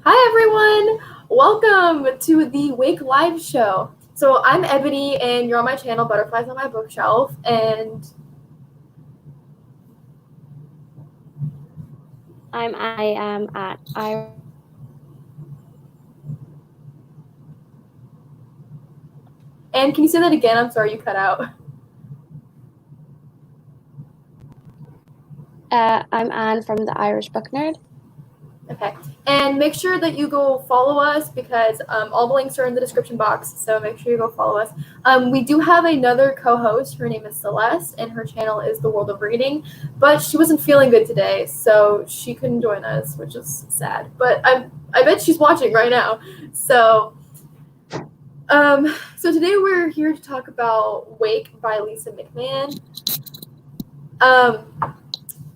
Hi everyone! Welcome to the Wake Live Show. So I'm Ebony and you're on my channel, Butterflies on My Bookshelf, and I am at can you say that again? I'm sorry, you cut out. I'm Anne from the Irish Book Nerd. Okay. And make sure that you go follow us because all the links are in the description box, so make sure you go follow us. We do have another co-host. Her name is Celeste, and her channel is The World of Reading, but she wasn't feeling good today, so she couldn't join us, which is sad. But I bet she's watching right now. So today we're here to talk about Wake by Lisa McMann.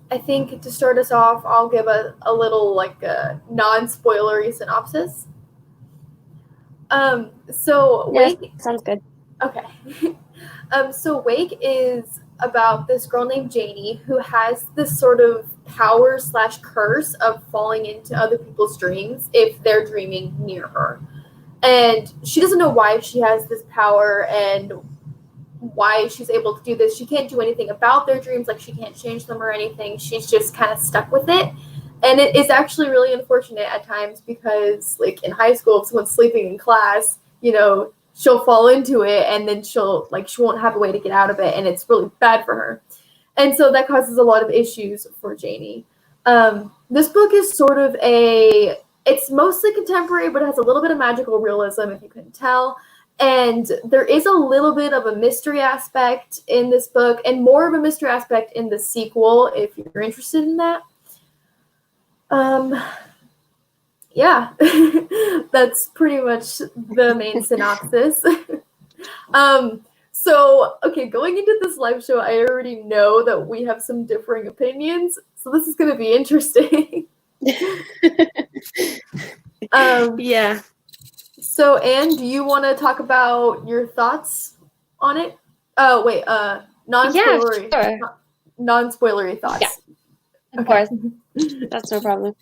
I think to start us off, I'll give a little non-spoilery synopsis. Yes, Wake. sounds good. Okay. So Wake is about this girl named Janie who has this sort of power / curse of falling into other people's dreams if they're dreaming near her. And she doesn't know why she has this power and why she's able to do this. She can't do anything about their dreams, like she can't change them or anything. She's just kind of stuck with it. And it is actually really unfortunate at times because, like, in high school, if someone's sleeping in class, she'll fall into it and then she won't have a way to get out of it, and it's really bad for her. And so that causes a lot of issues for Janie. This book is sort of it's mostly contemporary, but it has a little bit of magical realism, if you couldn't tell. And there is a little bit of a mystery aspect in this book, and more of a mystery aspect in the sequel, if you're interested in that. Yeah, that's pretty much the main synopsis. Okay, going into this live show, I already know that we have some differing opinions, so this is going to be interesting. Yeah. So, Anne, do you want to talk about your thoughts on it? Oh, wait, non-spoilery. Yeah, sure. Non-spoilery thoughts. Yeah, of course. That's no problem.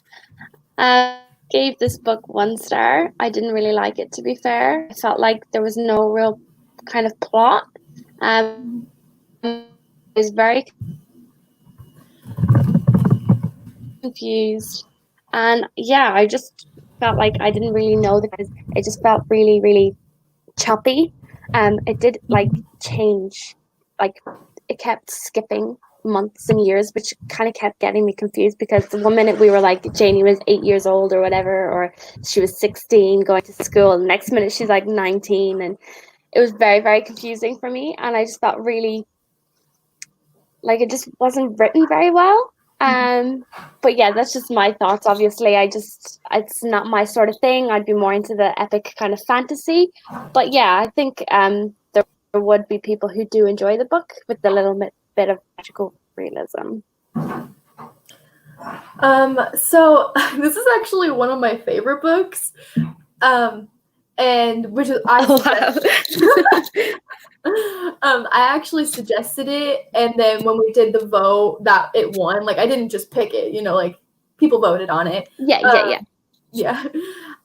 Gave this book 1 star. I didn't really like it, to be fair. I felt like there was no real kind of plot. I was very confused. And yeah, I just felt like I didn't really know because it just felt really, really choppy. It did change, it kept skipping months and years, which kind of kept getting me confused because the 1 minute we were like Janie was 8 years old or whatever, or she was 16 going to school, and the next minute she's like 19, and it was very, very confusing for me, and I just felt really like it just wasn't written very well. But yeah, that's just my thoughts. Obviously, it's not my sort of thing. I'd be more into the epic kind of fantasy. But yeah, I think there would be people who do enjoy the book with the little bit of magical realism. So this is actually one of my favorite books. And which is I actually suggested it, and then when we did the vote, that it won. Like, I didn't just pick it, like people voted on it. Yeah.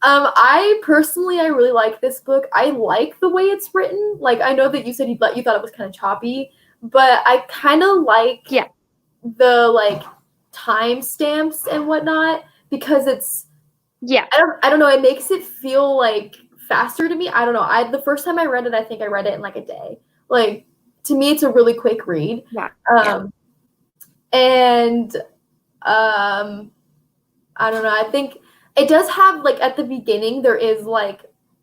I personally, I really like this book. I like the way it's written. Like, I know that you said you thought it was kind of choppy, but I kind of like the timestamps and whatnot because it's I don't know. It makes it feel like faster to me. I don't know. The first time I read it, I think I read it in like a day. Like, to me, it's a really quick read. And I don't know. I think it does have, like, at the beginning, there is like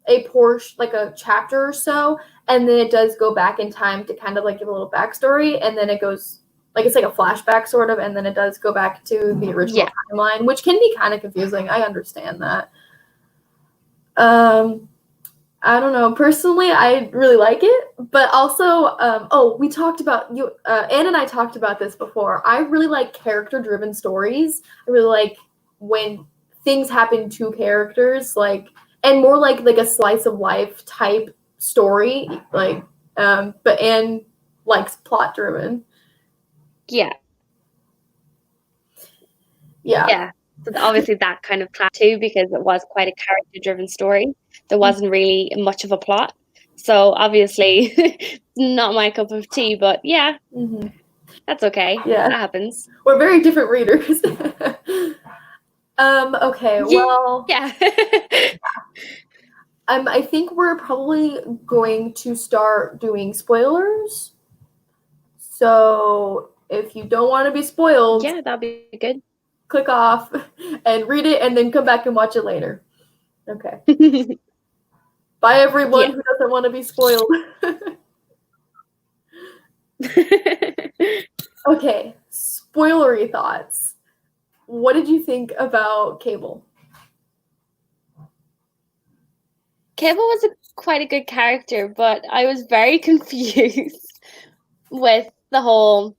a portion, like a chapter or so, and then it does go back in time to kind of like give a little backstory, and then it goes like it's like a flashback sort of, and then it does go back to the original timeline, which can be kind of confusing. I understand that. I don't know. Personally, I really like it, but also, we talked about Anne and I talked about this before. I really like character-driven stories. I really like when things happen to characters, and more like a slice of life type story. But Anne likes plot-driven. Yeah. So obviously that kind of clash too, because it was quite a character-driven story. There wasn't really much of a plot. So obviously not my cup of tea, but yeah, that's okay. Yeah. That happens. We're very different readers. Okay, well, Yeah. I think we're probably going to start doing spoilers. So if you don't want to be spoiled, Yeah, that'll be good. click off and read it and then come back and watch it later. Okay. Bye, everyone who doesn't want to be spoiled. Okay, spoilery thoughts. What did you think about Cable? Cable was quite a good character, but I was very confused with the whole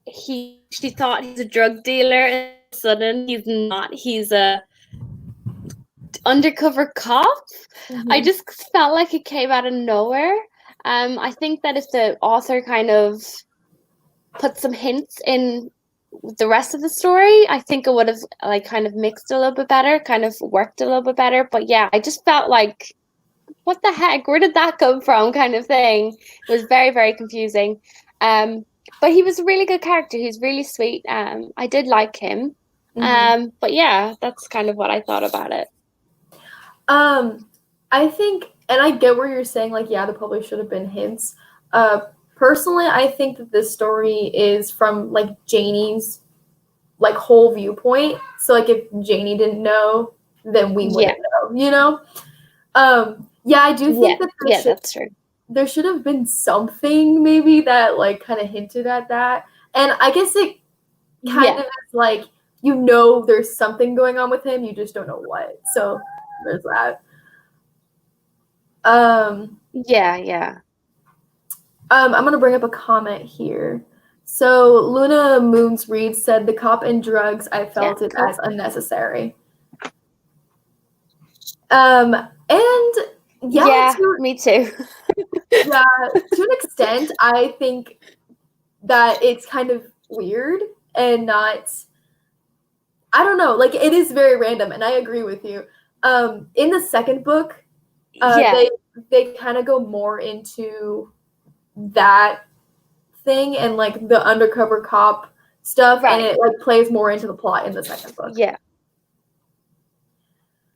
she thought he's a drug dealer and sudden he's not. He's a undercover cop. I just felt like it came out of nowhere. I think that if the author kind of put some hints in the rest of the story, I think it would have like kind of mixed a little bit better, kind of worked a little bit better. But yeah, I just felt like, what the heck? Where did that come from? Kind of thing. It was very, very confusing. But he was a really good character. He's really sweet. I did like him. But yeah, that's kind of what I thought about it. I think, and I get where you're saying, like, yeah, there probably should have been hints. Personally, I think that this story is from, like, Janie's, like, whole viewpoint. So, like, if Janie didn't know, then we wouldn't know, you know? Yeah, I do think that that's true. There should have been something, maybe, that, like, kind of hinted at that. And I guess it kind of is, like, you know there's something going on with him, you just don't know what. So, there's that. I'm gonna bring up a comment here. So Luna Moons Reed said the cop and drugs, I felt it as unnecessary. And me too. Yeah, to an extent, I think that it's kind of weird and not, I don't know, like it is very random, and I agree with you. In the second book, they kind of go more into that thing and like the undercover cop stuff, and it like plays more into the plot in the second book.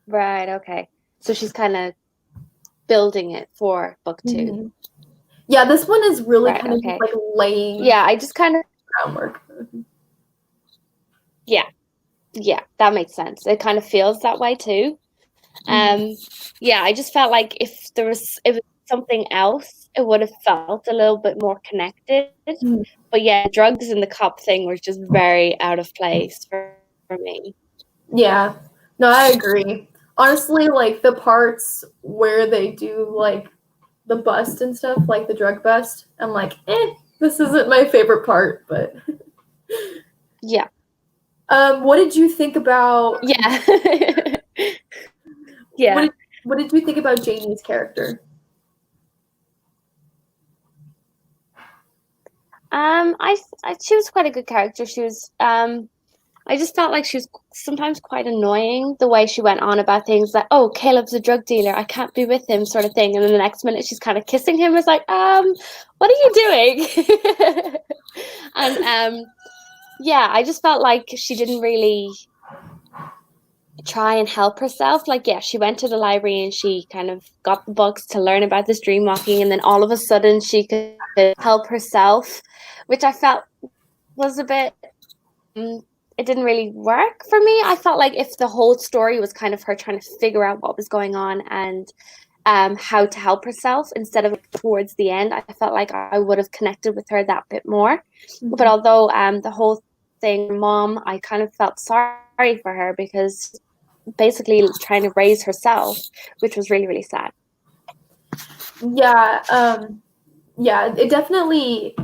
Right, okay. So she's kind of building it for book 2. Yeah, this one is really kind of just like laying I just kind of groundwork. Yeah, that makes sense. It kind of feels that way too. I just felt like if it was something else, it would have felt a little bit more connected. But yeah, drugs and the cop thing was just very out of place for me. Yeah, no, I agree. Honestly, like the parts where they do like the bust and stuff, like the drug bust, I'm like, this isn't my favorite part, but yeah. What did you think about? Yeah. What did you think about Janie's character? She was quite a good character. She was I just felt like she was sometimes quite annoying, the way she went on about things like, oh, Caleb's a drug dealer, I can't be with him, sort of thing. And then the next minute she's kind of kissing him. It's like, what are you doing? And I just felt like she didn't really try and help herself. Like, she went to the library and she kind of got the books to learn about this dream walking, and then all of a sudden she could help herself, which I felt was a bit it didn't really work for me. I felt like if the whole story was kind of her trying to figure out what was going on and how to help herself instead of towards the end, I felt like I would have connected with her that bit more. But although the whole thing, mom, I kind of felt sorry for her because basically trying to raise herself, which was really, really sad. Yeah, it definitely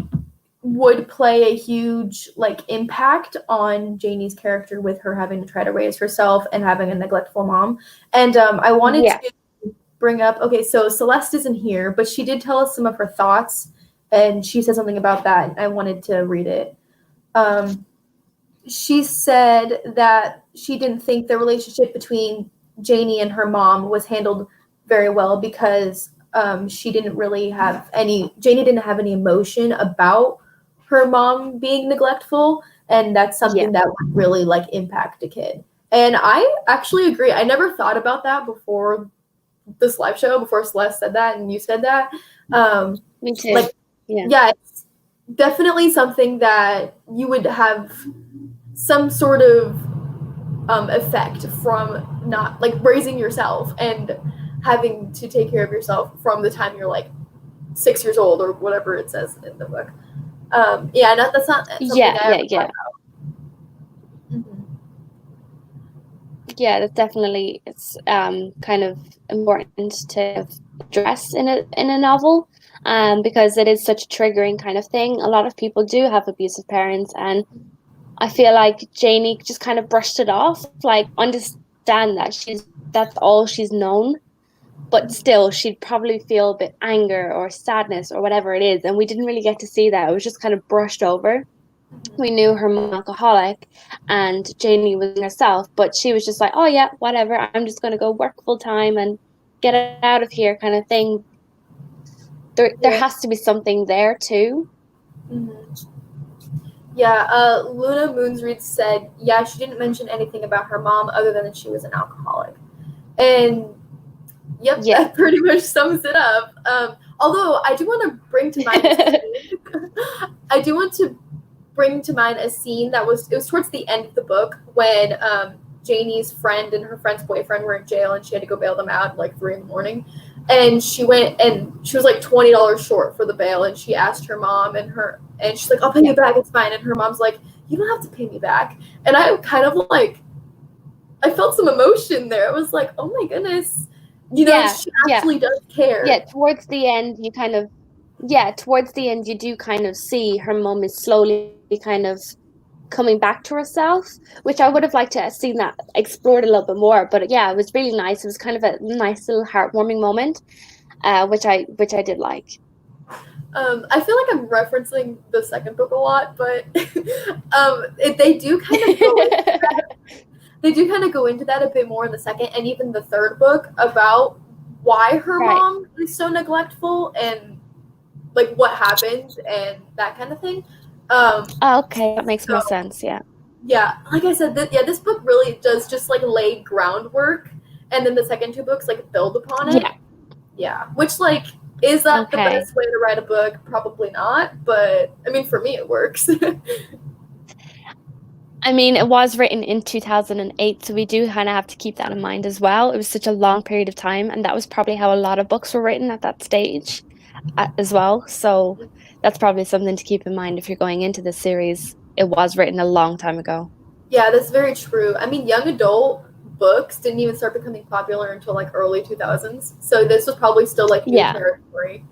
would play a huge like impact on Janie's character with her having to try to raise herself and having a neglectful mom. And I wanted to bring up, okay, so Celeste isn't here, but she did tell us some of her thoughts, and she said something about that. I wanted to read it. she said that she didn't think the relationship between Janie and her mom was handled very well because Janie didn't have any emotion about her mom being neglectful, and that's something that would really like impact a kid. And I actually agree. I never thought about that before this live show, before Celeste said that and you said that. Me too. Like, yeah, it's definitely something that you would have some sort of effect from not like raising yourself and having to take care of yourself from the time you're like 6 years old or whatever it says in the book. That's not something I ever thought about. Mm-hmm. Yeah, that's definitely, it's kind of important to address in a novel, because it is such a triggering kind of thing. A lot of people do have abusive parents, and I feel like Janie just kind of brushed it off, like understand that that's all she's known, but still she'd probably feel a bit anger or sadness or whatever it is, and we didn't really get to see that. It was just kind of brushed over. We knew her mom was alcoholic and Janie was herself, but she was just like, oh yeah, whatever, I'm just going to go work full time and get out of here kind of thing. There has to be something there too. Mm-hmm. Yeah, Luna Moonsreed said, yeah, she didn't mention anything about her mom other than that she was an alcoholic. And yep, that pretty much sums it up. Although I do want to bring to mind a scene that was towards the end of the book when Janie's friend and her friend's boyfriend were in jail and she had to go bail them out at like 3 a.m. And she went and she was like $20 short for the bail, and she asked her mom and she's like, I'll pay you back, it's fine. And her mom's like, you don't have to pay me back. And I kind of like, I felt some emotion there. I was like, oh my goodness, she actually does care. Yeah, towards the end you do kind of see her mom is slowly kind of coming back to herself, which I would have liked to have seen that explored a little bit more. But yeah, it was really nice. It was kind of a nice little heartwarming moment, which I did like. I feel like I'm referencing the second book a lot, but they do kind of go into that. They do kind of go into that a bit more in the second and even the third book about why her mom is so neglectful and like what happened and that kind of thing. Okay, that makes more sense. Yeah, like I said, this book really does just like lay groundwork, and then the second two books like build upon it. Which like, is that the best way to write a book? Probably not, but I mean, for me it works. I mean, it was written in 2008, so we do kind of have to keep that in mind as well. It was such a long period of time, and that was probably how a lot of books were written at that stage as well. So that's probably something to keep in mind if you're going into this series. It was written a long time ago. Yeah, that's very true. I mean, young adult books didn't even start becoming popular until like early 2000s. So this was probably still like new territory.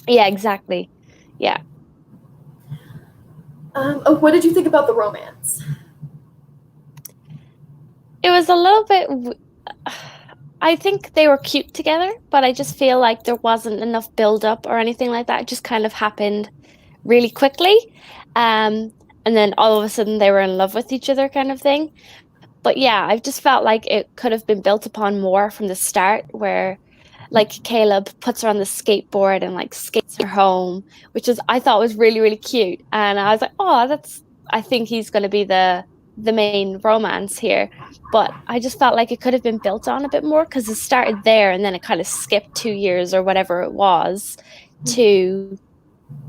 Yeah, exactly. Yeah. What did you think about the romance? It was a little bit, I think they were cute together, but I just feel like there wasn't enough build up or anything like that. It just kind of happened really quickly. And then all of a sudden they were in love with each other kind of thing. But yeah, I've just felt like it could have been built upon more from the start, where like Caleb puts her on the skateboard and like skates her home, which I thought was really, really cute. And I was like, oh, I think he's going to be the main romance here. But I just felt like it could have been built on a bit more, because it started there and then it kind of skipped 2 years or whatever it was to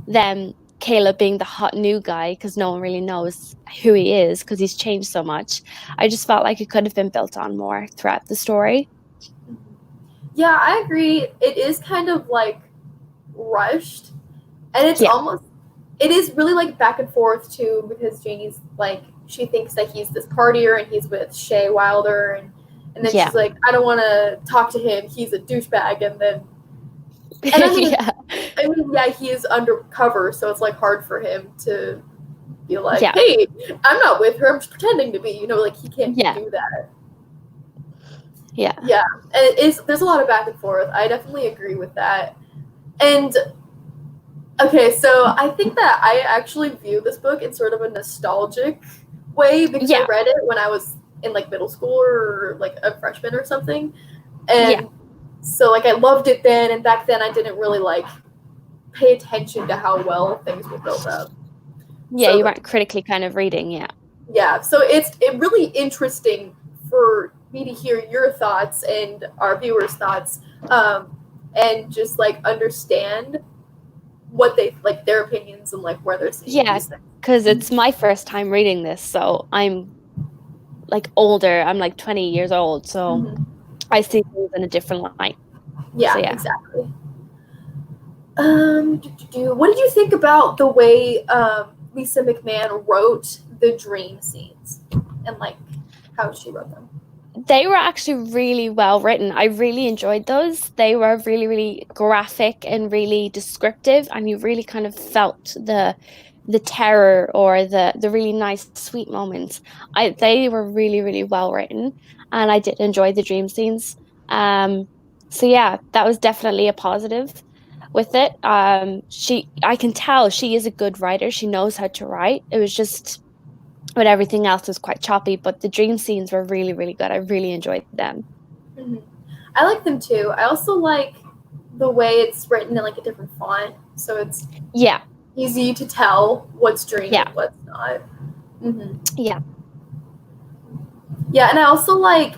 them Caleb being the hot new guy, because no one really knows who he is because he's changed so much. I just felt like it could have been built on more throughout the story. Yeah, I agree. It is kind of like rushed, and it's it is really like back and forth too, because Janie's like, she thinks that he's this partier and he's with Shay Wilder, and then she's like, I don't want to talk to him, he's a douchebag, and then I mean, he is undercover, so it's like hard for him to be like, hey, I'm not with her, I'm just pretending to be, like he can't do that. Yeah. And there's a lot of back and forth. I definitely agree with that. And okay, so I think that I actually view this book in sort of a nostalgic way because I Yeah. read it when I was in like middle school or like a freshman or something. And so like I loved it then, and back then I didn't really like pay attention to how well things were built up. Yeah, So you weren't critically kind of reading, yeah, so it's really interesting for me to hear your thoughts and our viewers' thoughts, and just like understand what they like, their opinions and like where they're seeing Yeah, these things. because it's my first time reading this, so I'm like older. I'm like 20 years old, so Mhm. I see things in a different light. So Yeah, yeah. exactly. What did you think about the way Lisa McMann wrote the dream scenes and like how she wrote them? They were actually really well written. I really enjoyed those. They were really, really graphic and really descriptive, and you really kind of felt the terror or the really nice, sweet moments. They were really, really well written, and I did enjoy the dream scenes. So yeah, that was definitely a positive with it. I can tell she is a good writer. She knows how to write. It was just but everything else was quite choppy. But the dream scenes were really, really good. I really enjoyed them. Mm-hmm. I like them too. I also like the way it's written in like a different font, so it's Yeah, easy to tell what's dream yeah, and what's not. Mm-hmm. yeah, Yeah, and I also like.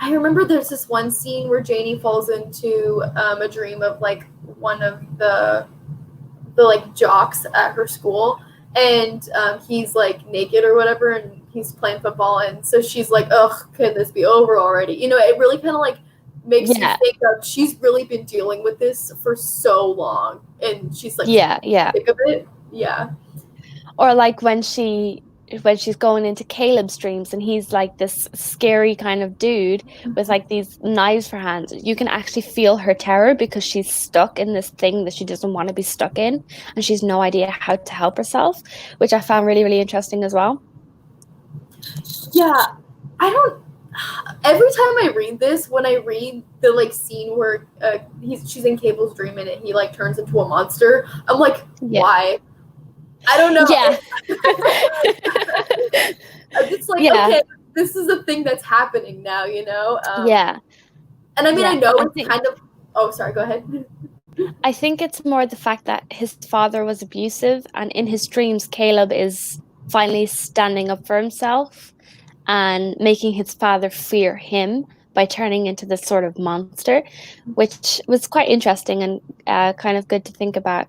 I remember there's this one scene where Janie falls into a dream of like one of the like jocks at her school, and he's like naked or whatever, and he's playing football, and so she's like, "Ugh, can this be over already?" You know, it really kind of like makes you yeah, think of she's really been dealing with this for so long, and she's like yeah, yeah. sick of it. Yeah. Or like when she's going into Caleb's dreams and he's like this scary kind of dude with like these knives for hands. You can actually feel her terror because she's stuck in this thing that she doesn't want to be stuck in, and she's no idea how to help herself, which I found really, really interesting as well. Yeah, I don't. Every time I read this, when I read the like scene where she's in Cable's dream and he like turns into a monster, I'm like, Yeah. why? I don't know. Yeah. I'm just like, Yeah. okay, this is a thing that's happening now, you know? Yeah. And I mean, I Yeah. know it's kind of. Oh, sorry. Go ahead. I think it's more the fact that his father was abusive, and in his dreams, Caleb is finally standing up for himself and making his father fear him by turning into this sort of monster, which was quite interesting and kind of good to think about.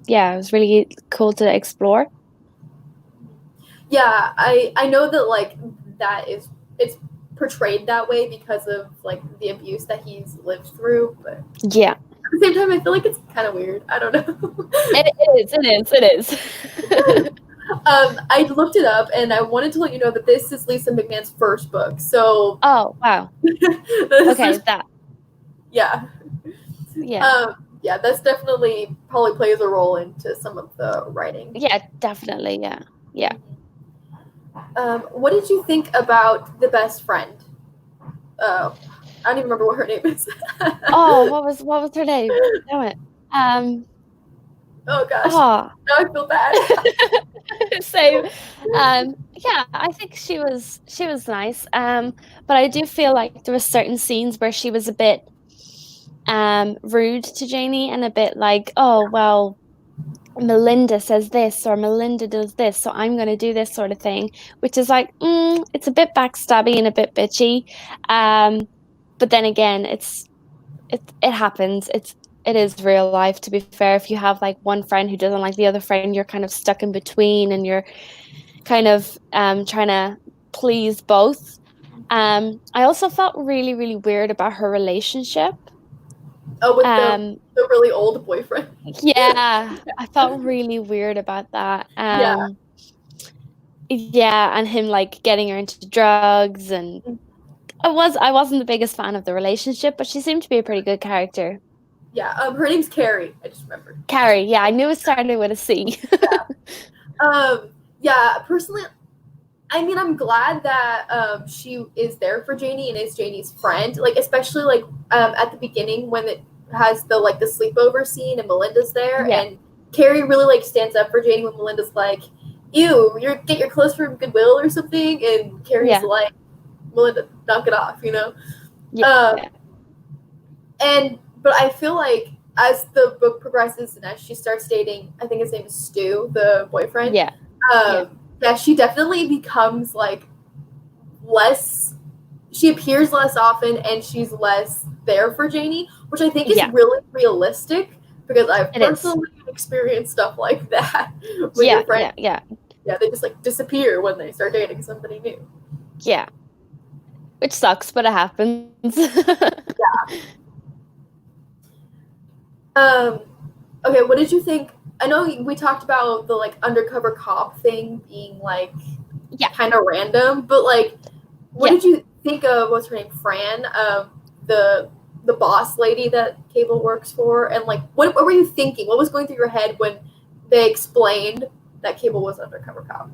Yeah, it was really cool to explore. Yeah, I know that like that is it's portrayed that way because of like the abuse that he's lived through, but at Yeah, the same time, I feel like it's kind of weird. I don't know. it is. I looked it up and I wanted to let you know that this is Lisa McMahon's first book. So, Oh, wow. Okay, that. Yeah. Yeah. Yeah, that's definitely probably plays a role into some of the writing. Yeah, definitely. Yeah. Yeah. What did you think about the best friend? I don't even remember what her name is. Oh, what was her name? Damn it. Oh gosh, Oh, now I feel bad. so yeah, I think she was nice. But I do feel like there were certain scenes where she was a bit rude to Janie and a bit like, oh well, Melinda says this or Melinda does this, so I'm going to do this sort of thing, which is like, it's a bit backstabby and a bit bitchy. But then again, it happens. It is real life, to be fair. If you have like one friend who doesn't like the other friend, you're kind of stuck in between and you're kind of trying to please both. I also felt really, really weird about her relationship. Oh, with Um, the really old boyfriend. yeah, I felt really weird about that. Yeah. Yeah, and him like getting her into drugs, and I wasn't the biggest fan of the relationship, but she seemed to be a pretty good character. Yeah. Her name's Carrie. I just remembered. Carrie, yeah, I knew it started with a C. Yeah. Yeah. Personally, I mean, I'm glad that she is there for Janie and is Janie's friend. Like, especially like at the beginning when it has the like the sleepover scene and Melinda's there, Yeah. and Carrie really like stands up for Janie when Melinda's like, ew, get your clothes from Goodwill or something, and Carrie's like, Melinda, knock it off, you know? Yeah. But I feel like as the book progresses and as she starts dating, I think his name is Stu, the boyfriend. Yeah. She definitely becomes like less. She appears less often, and she's less there for Janie, which I think is really realistic because I've personally experienced stuff like that with your friends. Yeah, they just like disappear when they start dating somebody new. Yeah, which sucks, but it happens. Okay, what did you think? I know we talked about the like undercover cop thing being like kind of random, but like, what did you think of what's her name, Fran, the boss lady that Cable works for, and like what were you thinking? What was going through your head when they explained that Cable was an undercover cop?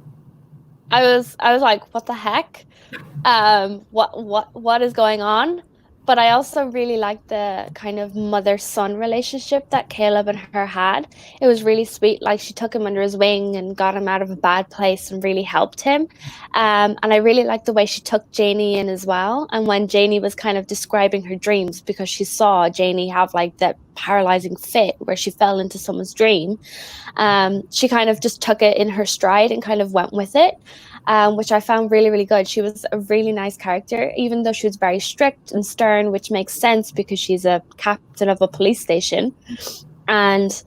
I was like, what the heck? What is going on? But I also really liked the kind of mother-son relationship that Caleb and her had. It was really sweet. Like she took him under his wing and got him out of a bad place and really helped him. And I really liked the way she took Janie in as well. And when Janie was kind of describing her dreams, because she saw Janie have like that paralyzing fit where she fell into someone's dream, she kind of just took it in her stride and kind of went with it. Which I found really, really good. She was a really nice character, even though she was very strict and stern, which makes sense because she's a captain of a police station. And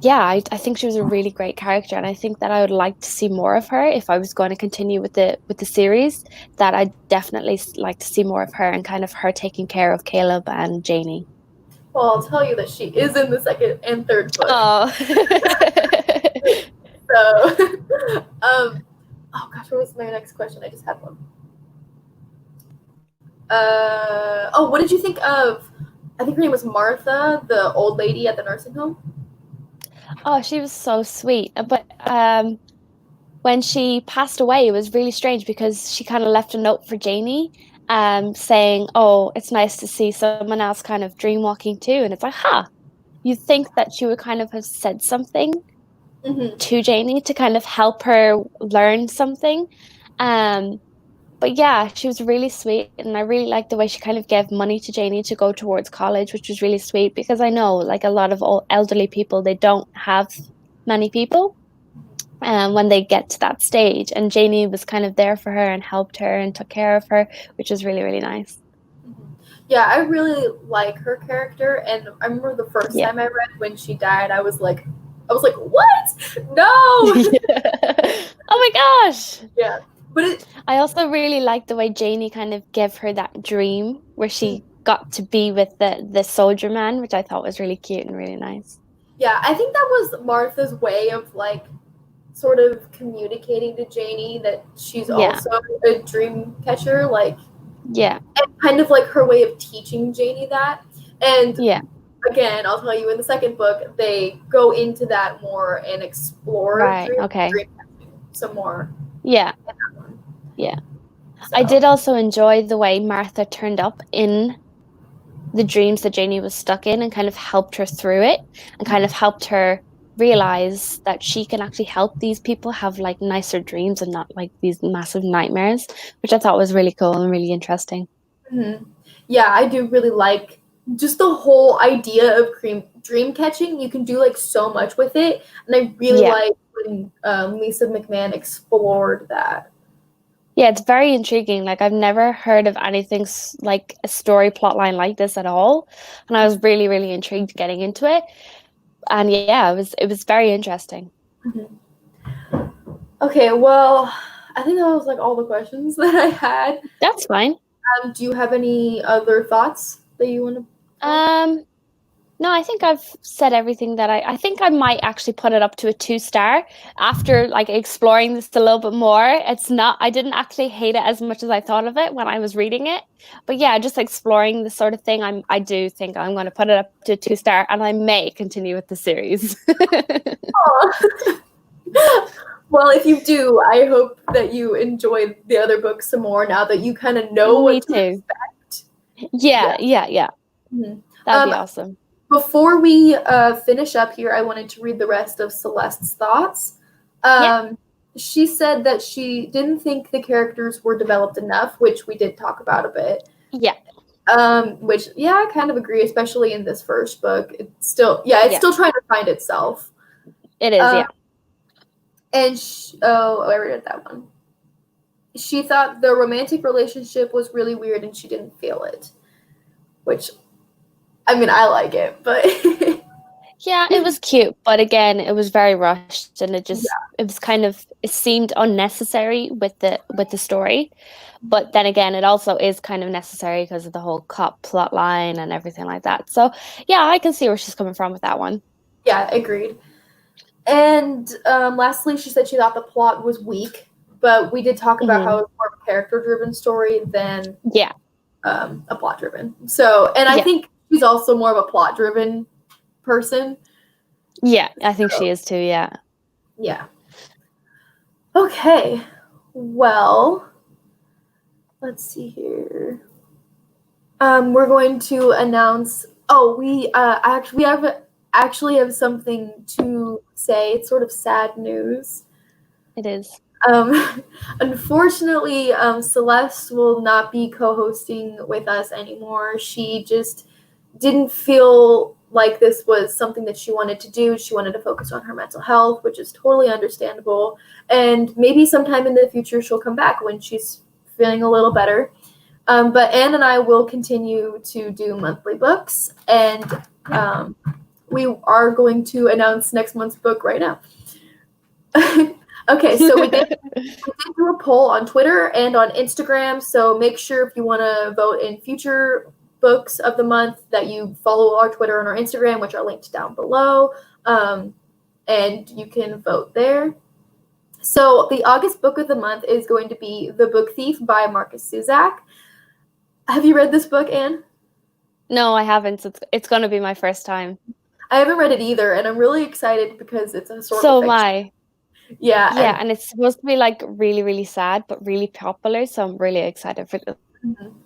yeah, I think she was a really great character, and I think that I would like to see more of her if I was going to continue with the series. That I'd definitely like to see more of her and kind of her taking care of Caleb and Janie. Well, I'll tell you that she is in the second and third book. Oh. So, oh gosh, what was my next question? I just had one. What did you think of? I think her name was Martha, the old lady at the nursing home. Oh, she was so sweet. But when she passed away, it was really strange because she kind of left a note for Janie, saying, "Oh, it's nice to see someone else kind of dream walking too." And it's like, you'd think that she would kind of have said something to Janie to kind of help her learn something. But yeah, she was really sweet, and I really liked the way she kind of gave money to Janie to go towards college, which was really sweet because I know like a lot of elderly people, they don't have many people when they get to that stage, and Janie was kind of there for her and helped her and took care of her, which was really, really nice. Yeah, I really like her character, and I remember the first time I read when she died, I was like, what? No! Oh my gosh! Yeah. But I also really liked the way Janie kind of gave her that dream where she got to be with the soldier man, which I thought was really cute and really nice. Yeah, I think that was Martha's way of like sort of communicating to Janie that she's also a dream catcher, like and kind of like her way of teaching Janie that. And again, I'll tell you in the second book, they go into that more and explore dream catching some more. Yeah. So. I did also enjoy the way Martha turned up in the dreams that Janie was stuck in and kind of helped her through it and kind of helped her realize that she can actually help these people have like nicer dreams and not like these massive nightmares, which I thought was really cool and really interesting. Yeah, I do really like just the whole idea of dream catching. You can do like so much with it, and I really like when Lisa McMann explored that. Yeah, it's very intriguing. Like I've never heard of anything like a story plot line like this at all, and I was really, really intrigued getting into it. And yeah, it was very interesting. Okay, well, I think that was like all the questions that I had. That's fine. Do you have any other thoughts that you want to? No, I think I've said everything that I think I might actually put it up to a 2-star after like exploring this a little bit more. I didn't actually hate it as much as I thought of it when I was reading it. But yeah, just exploring this sort of thing, I do think I'm going to put it up to a 2-star, and I may continue with the series. Well, if you do, I hope that you enjoy the other books some more now that you kind of know what to expect. Yeah. That'd be awesome. Before we finish up here, I wanted to read the rest of Celeste's thoughts. she said that she didn't think the characters were developed enough, which we did talk about a bit. Yeah. Which, yeah, I kind of agree, especially in this first book. It's still trying to find itself. It is, yeah. And I read that one. She thought the romantic relationship was really weird and she didn't feel it. Which, I mean, I like it, but yeah, it was cute, but again, it was very rushed, and it was kind of, it seemed unnecessary with the story. But then again, it also is kind of necessary because of the whole cop plot line and everything like that. So yeah, I can see where she's coming from with that one. Yeah, agreed. And lastly, she said she thought the plot was weak, but we did talk about how it's more of a character-driven story than a plot-driven. So, and I think she's also more of a plot-driven person. Yeah, I think she is too, yeah. Yeah. Okay. Well, let's see here. We're going to announce. Oh, we actually have something to say. It's sort of sad news. It is. Unfortunately, Celeste will not be co-hosting with us anymore. She just didn't feel like this was something that she wanted to do. She wanted to focus on her mental health, which is totally understandable. And maybe sometime in the future she'll come back when she's feeling a little better. But Anne and I will continue to do monthly books, and we are going to announce next month's book right now. Okay, so we did do a poll on Twitter and on Instagram, so make sure if you want to vote in future books of the month that you follow our Twitter and our Instagram, which are linked down below, and you can vote there. So the August book of the month is going to be The Book Thief by Marcus Zuzak. Have you read this book, Anne? No, I haven't. It's going to be my first time. I haven't read it either, and I'm really excited because it's a historical So fiction. am I. Yeah. Yeah, and it's supposed to be like really, really sad, but really popular. So I'm really excited for this. Mm-hmm.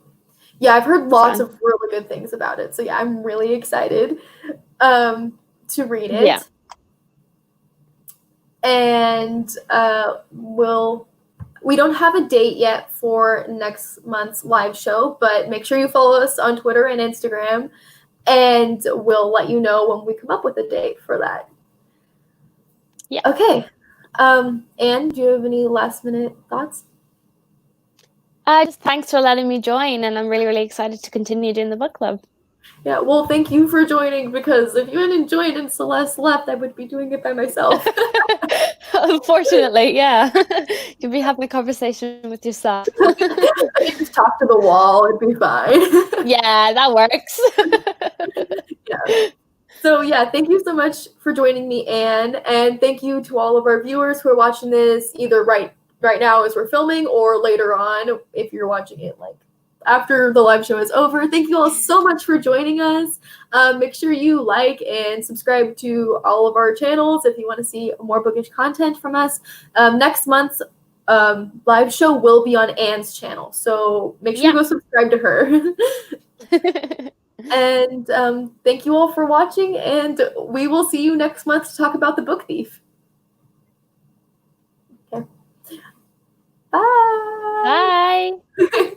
Yeah, I've heard lots of really good things about it. So yeah, I'm really excited to read it. Yeah. And we don't have a date yet for next month's live show, but make sure you follow us on Twitter and Instagram, and we'll let you know when we come up with a date for that. Yeah. Okay. Anne, do you have any last minute thoughts? Just thanks for letting me join, and I'm really, really excited to continue doing the book club. Yeah, well, thank you for joining, because if you hadn't joined and Celeste left, I would be doing it by myself. Unfortunately, yeah. You'd be having a conversation with yourself. I could just talk to the wall, it'd be fine. Yeah, that works. Yeah. So yeah, thank you so much for joining me, Anne, and thank you to all of our viewers who are watching this either right now as we're filming or later on if you're watching it like after the live show is over. Thank you all so much for joining us. Make sure you like and subscribe to all of our channels if you want to see more bookish content from us. Next month's live show will be on Anne's channel, so make sure you go subscribe to her. And thank you all for watching, and we will see you next month to talk about The Book Thief. Okay. Bye. Bye.